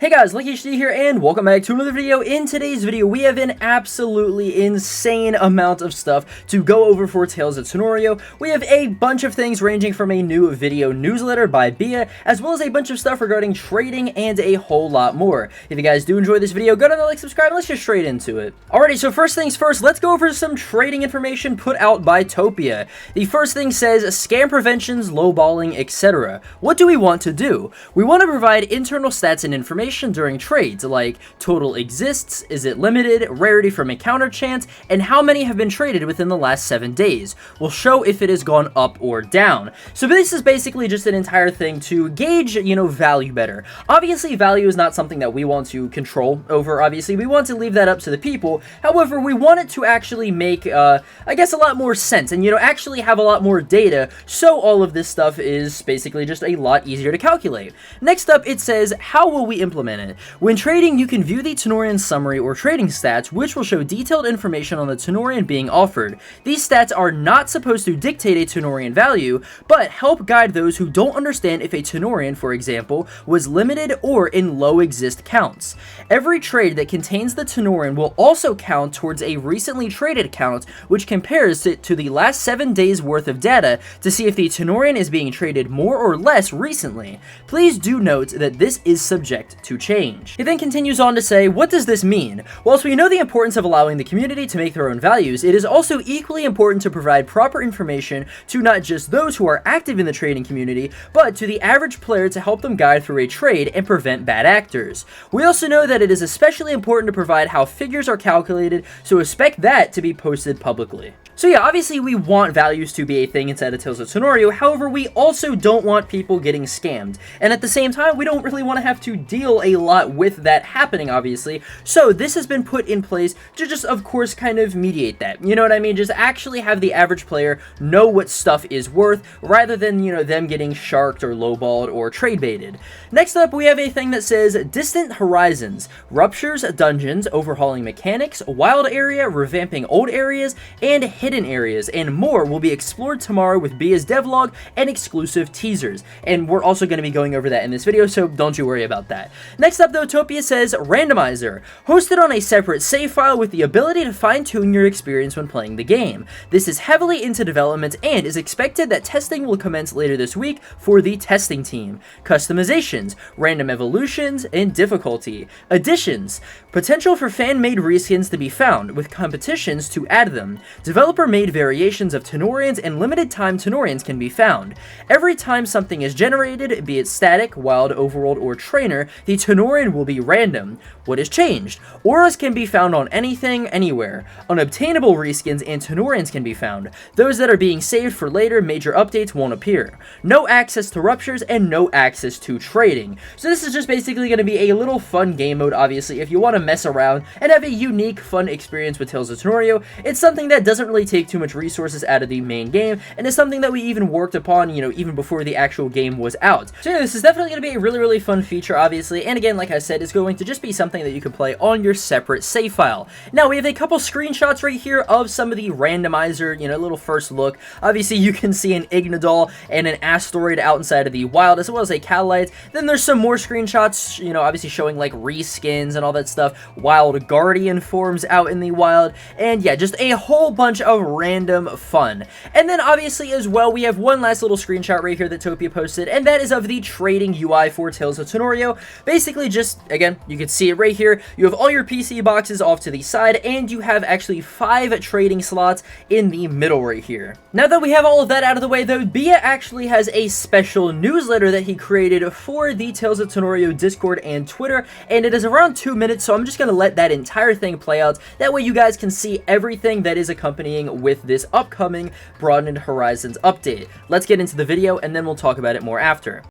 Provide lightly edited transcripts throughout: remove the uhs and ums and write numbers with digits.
Hey guys, LuckyHD here, and welcome back to another video. In today's video, we have an absolutely insane amount of stuff to go over for Tales of Tanorio. We have a bunch of things ranging from a new video newsletter by Bia, as well as a bunch of stuff regarding trading and a whole lot more. If you guys do enjoy this video, go down and subscribe, and let's just straight into it. Alrighty, so first things first, let's go over some trading information put out by Topia. The first thing says, scam preventions, lowballing, etc. What do we want to do? We want to provide internal stats and information during trades, like total exists, is it limited, rarity from encounter chance, and how many have been traded within the last 7 days. We'll show if it has gone up or down. So this is basically just an entire thing to gauge, value better. Obviously, value is not something that we want to control over, obviously. We want to leave that up to the people. However, we want it to actually make, I guess, a lot more sense and, actually have a lot more data, so all of this stuff is basically just a lot easier to calculate. Next up, it says, how will we implement it? When trading, you can view the Tanorian summary or trading stats, which will show detailed information on the Tanorian being offered. These stats are not supposed to dictate a Tanorian value, but help guide those who don't understand if a Tanorian, for example, was limited or in low exist counts. Every trade that contains the Tanorian will also count towards a recently traded count, which compares it to the last 7 days worth of data to see if the Tanorian is being traded more or less recently. Please do note that this is subject to change. He then continues on to say, what does this mean? Whilst we know the importance of allowing the community to make their own values, it is also equally important to provide proper information to not just those who are active in the trading community, but to the average player to help them guide through a trade and prevent bad actors. We also know that it is especially important to provide how figures are calculated, so expect that to be posted publicly. So yeah, obviously we want values to be a thing inside of Tales of Tanorio, however, we also don't want people getting scammed. And at the same time, we don't really want to have to deal a lot with that happening, obviously. So this has been put in place to just, of course, kind of mediate that. You know what I mean? Just actually have the average player know what stuff is worth, rather than, them getting sharked or lowballed or trade baited. Next up, we have a thing that says Distant Horizons, Ruptures, Dungeons, Overhauling Mechanics, Wild Area, Revamping Old Areas, and Hidden Areas, and more will be explored tomorrow with Bia's devlog and exclusive teasers. And we're also going to be going over that in this video, so don't you worry about that. Next up, though, Topia says Randomizer, hosted on a separate save file with the ability to fine-tune your experience when playing the game. This is heavily into development and is expected that testing will commence later this week for the testing team. Customizations, random evolutions, and difficulty. Additions, potential for fan-made reskins to be found, with competitions to add them. Developer-made variations of Tanorians and limited-time Tanorians can be found. Every time something is generated, be it static, wild, overworld, or trainer, the Tanorian will be random. What has changed? Auras can be found on anything, anywhere. Unobtainable reskins and Tanorians can be found. Those that are being saved for later major updates won't appear. No access to ruptures and no access to trading. So this is just basically going to be a little fun game mode, obviously. If you want to mess around and have a unique, fun experience with Tales of Tanorio, it's something that doesn't really take too much resources out of the main game, and it's something that we even worked upon, even before the actual game was out. So yeah, this is definitely going to be a really, really fun feature, obviously, and again, like I said, it's going to just be something that you can play on your separate save file. Now, we have a couple screenshots right here of some of the randomizer, little first look. Obviously, you can see an Ignadol and an Asteroid out inside of the wild, as well as a Catalite. Then there's some more screenshots, obviously showing, like, reskins and all that stuff. Wild Guardian forms out in the wild, and yeah, just a whole bunch of random fun. And then, obviously, as well, we have one last little screenshot right here that Topia posted, and that is of the trading UI for Tales of Tanorio. Basically, just, again, you can see it right here. You have all your PC boxes off to the side, and you have actually 5 trading slots in the middle right here. Now that we have all of that out of the way, though, Bia actually has a special newsletter that he created for the Tales of Tanorio Discord and Twitter, and it is around 2 minutes, so I'm just going to let that entire thing play out. That way you guys can see everything that is accompanying with this upcoming Broadened Horizons update. Let's get into the video, and then we'll talk about it more after.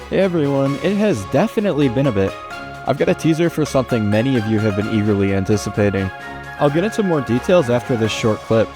Hey everyone, it has definitely been a bit. I've got a teaser for something many of you have been eagerly anticipating. I'll get into more details after this short clip.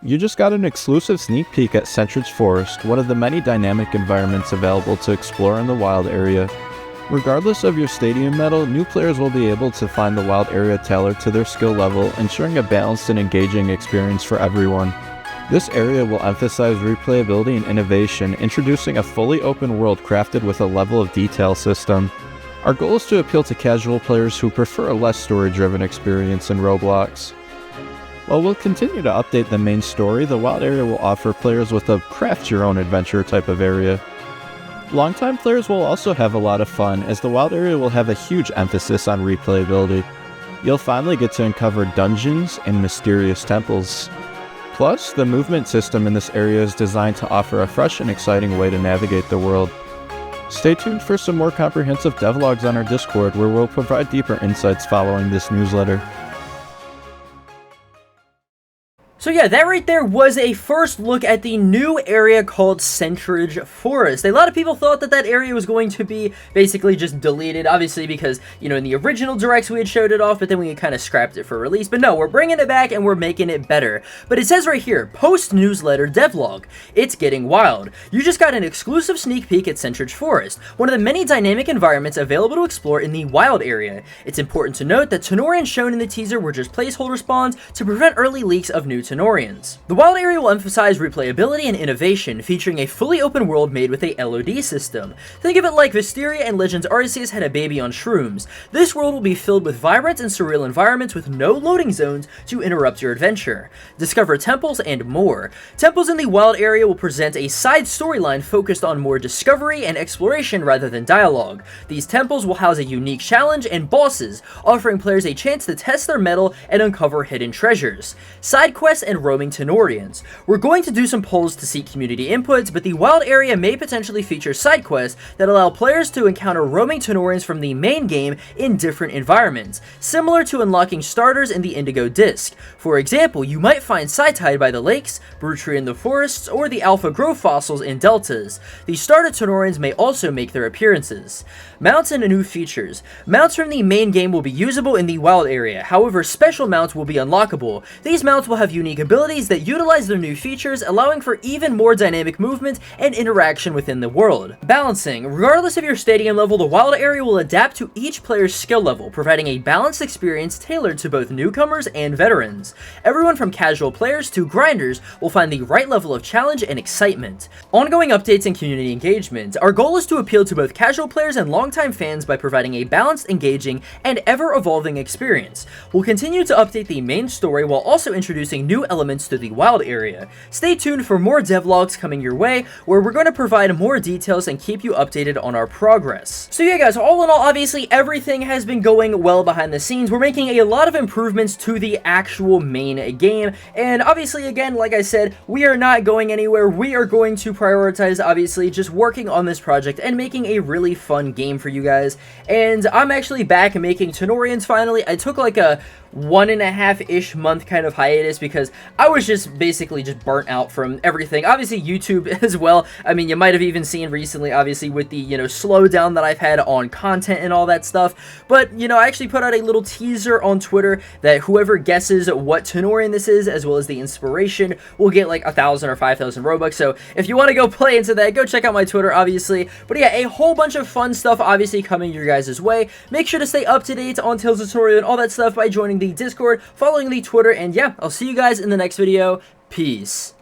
You just got an exclusive sneak peek at Sentry's Forest, one of the many dynamic environments available to explore in the wild area. Regardless of your stadium medal, new players will be able to find the wild area tailored to their skill level, ensuring a balanced and engaging experience for everyone. This area will emphasize replayability and innovation, introducing a fully open world crafted with a level of detail system. Our goal is to appeal to casual players who prefer a less story-driven experience in Roblox. While we'll continue to update the main story, the wild area will offer players with a craft-your-own-adventure type of area. Longtime players will also have a lot of fun, as the wild area will have a huge emphasis on replayability. You'll finally get to uncover dungeons and mysterious temples. Plus, the movement system in this area is designed to offer a fresh and exciting way to navigate the world. Stay tuned for some more comprehensive devlogs on our Discord, where we'll provide deeper insights following this newsletter. So yeah, that right there was a first look at the new area called Sentry's Forest. A lot of people thought that that area was going to be basically just deleted, obviously because, you know, in the original directs we had showed it off, but then we kind of scrapped it for release. But no, we're bringing it back and we're making it better. But it says right here, post-newsletter devlog. It's getting wild. You just got an exclusive sneak peek at Sentry's Forest, one of the many dynamic environments available to explore in the wild area. It's important to note that Tanorians shown in the teaser were just placeholder spawns to prevent early leaks of new Tanorians. The wild area will emphasize replayability and innovation, featuring a fully open world made with a LOD system. Think of it like Visteria and Legends Arceus had a baby on shrooms. This world will be filled with vibrant and surreal environments with no loading zones to interrupt your adventure. Discover temples and more. Temples in the wild area will present a side storyline focused on more discovery and exploration rather than dialogue. These temples will house a unique challenge and bosses, offering players a chance to test their mettle and uncover hidden treasures. Side quests and roaming Tanorians. We're going to do some polls to seek community inputs, but the wild area may potentially feature side quests that allow players to encounter roaming Tanorians from the main game in different environments, similar to unlocking starters in the Indigo Disc. For example, you might find Side-Tide by the lakes, Brutry in the forests, or the Alpha Grove fossils in deltas. The starter Tanorians may also make their appearances. Mounts and new features. Mounts from the main game will be usable in the wild area, however special mounts will be unlockable. These mounts will have unique abilities that utilize their new features, allowing for even more dynamic movement and interaction within the world. Balancing. Regardless of your stadium level, the wild area will adapt to each player's skill level, providing a balanced experience tailored to both newcomers and veterans. Everyone from casual players to grinders will find the right level of challenge and excitement. Ongoing updates and community engagement. Our goal is to appeal to both casual players and longtime fans by providing a balanced, engaging, and ever-evolving experience. We'll continue to update the main story while also introducing new elements to the wild area. Stay tuned for more devlogs coming your way, where we're going to provide more details and keep you updated on our progress. So yeah guys, all in all, obviously everything has been going well behind the scenes. We're making a lot of improvements to the actual main game, and obviously again, like I said, we are not going anywhere. We are going to prioritize obviously just working on this project and making a really fun game for you guys. And I'm actually back making Tanorians finally. I took like a 1.5-ish month kind of hiatus because I was just basically just burnt out from everything. Obviously YouTube as well. I mean, you might have even seen recently, obviously, with the, you know, slowdown that I've had on content and all that stuff. But, you know, I actually put out a little teaser on Twitter that whoever guesses what Tanorian this is, as well as the inspiration, will get like 1,000 or 5,000 Robux. So if you want to go play into that, go check out my Twitter, obviously. But yeah, a whole bunch of fun stuff obviously coming your guys' way. Make sure to stay up to date on Tales of Tanorio and all that stuff by joining the Discord, following the Twitter, and yeah, I'll see you guys in the next video. Peace.